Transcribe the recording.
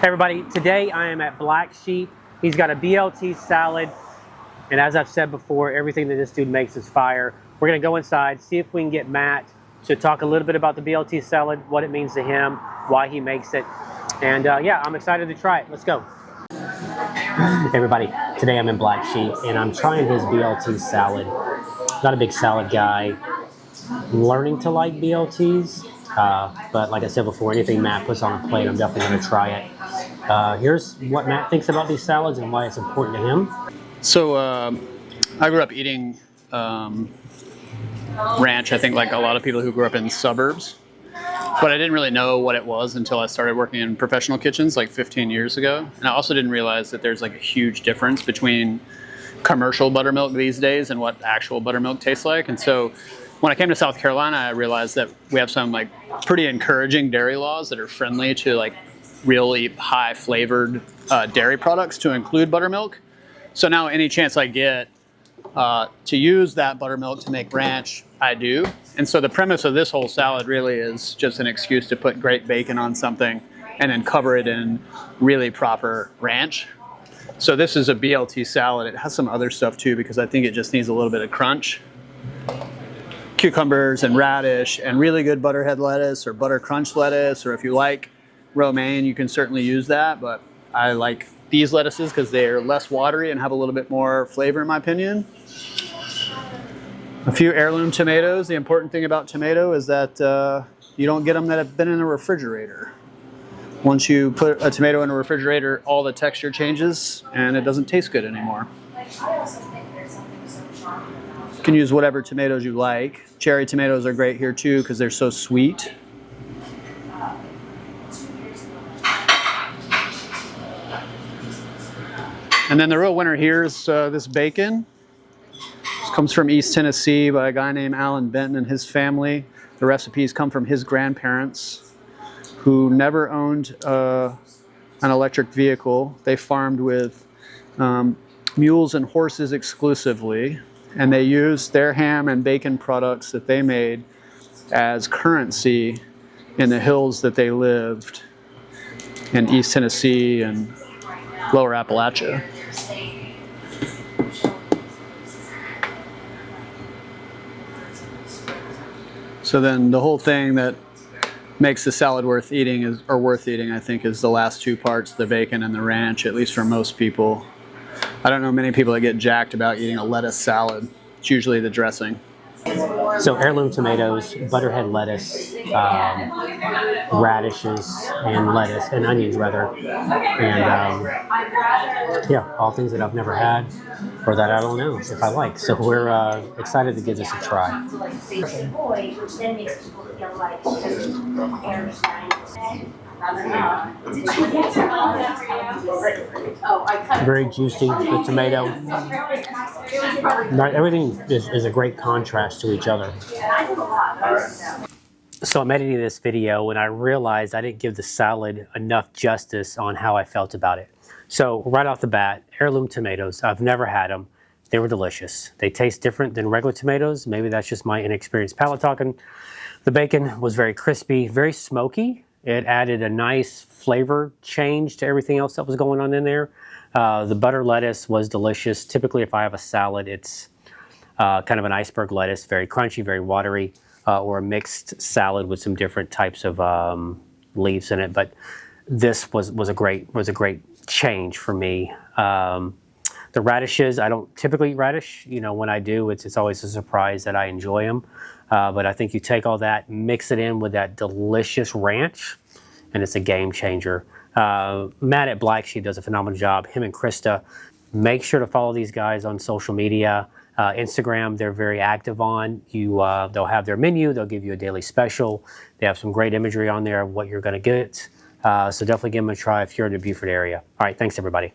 Hey everybody, today I am at Black Sheep. He's got a BLT salad, and as I've said before, everything that this dude makes is fire. We're gonna go inside, see if we can get Matt to talk a little bit about the BLT salad, what it means to him, why he makes it, and yeah, I'm excited to try it. Let's go. Hey everybody, today I'm in Black Sheep, and I'm trying his BLT salad. Not a big salad guy, learning to like BLTs. But like I said before, anything Matt puts on a plate, I'm definitely going to try it. Here's what Matt thinks about these salads and why it's important to him. So I grew up eating ranch, I think like a lot of people who grew up in suburbs. But I didn't really know what it was until I started working in professional kitchens like 15 years ago. And I also didn't realize that there's like a huge difference between commercial buttermilk these days and what actual buttermilk tastes like. And so when I came to South Carolina, I realized that we have some like pretty encouraging dairy laws that are friendly to like really high flavored dairy products, to include buttermilk. So now any chance I get to use that buttermilk to make ranch, I do. And so the premise of this whole salad really is just an excuse to put great bacon on something and then cover it in really proper ranch. So this is a BLT salad. It has some other stuff too, because I think it just needs a little bit of crunch. Cucumbers and radish and really good butterhead lettuce or butter crunch lettuce, or if you like romaine, you can certainly use that. But I like these lettuces because they're less watery and have a little bit more flavor in my opinion. A few heirloom tomatoes. The important thing about tomato is that you don't get them that have been in a refrigerator. Once you put a tomato in a refrigerator, all the texture changes and it doesn't taste good anymore. You can use whatever tomatoes you like. Cherry tomatoes are great here too because they're so sweet. And then the real winner here is this bacon. This comes from East Tennessee by a guy named Alan Benton and his family. The recipes come from his grandparents, who never owned an electric vehicle. They farmed with mules and horses exclusively, and they used their ham and bacon products that they made as currency in the hills that they lived in East Tennessee and Lower Appalachia. So then the whole thing that makes the salad worth eating I think, is the last two parts, the bacon and the ranch, at least for most people. I don't know many people that get jacked about eating a lettuce salad. It's usually the dressing. So heirloom tomatoes, butterhead lettuce, radishes and lettuce, and onions rather, and yeah, all things that I've never had or that I don't know if I like. So we're excited to give this a try. Very juicy, the tomato. Everything is a great contrast to each other. So I'm editing this video and I realized I didn't give the salad enough justice on how I felt about it. So right off the bat, heirloom tomatoes, I've never had them. They were delicious. They taste different than regular tomatoes. Maybe that's just my inexperienced palate talking. The bacon was very crispy, very smoky. It added a nice flavor change to everything else that was going on in there. The butter lettuce was delicious. Typically, if I have a salad, it's kind of an iceberg lettuce, very crunchy, very watery, or a mixed salad with some different types of leaves in it. But this was a great change for me. The radishes, I don't typically eat radish. You know, when I do, it's always a surprise that I enjoy them. But I think you take all that, mix it in with that delicious ranch, and it's a game changer. Matt at Black Sheep does a phenomenal job. Him and Krista. Make sure to follow these guys on social media. Instagram, they're very active on. They'll have their menu. They'll give you a daily special. They have some great imagery on there of what you're going to get. So definitely give them a try if you're in the Beaufort area. All right, thanks everybody.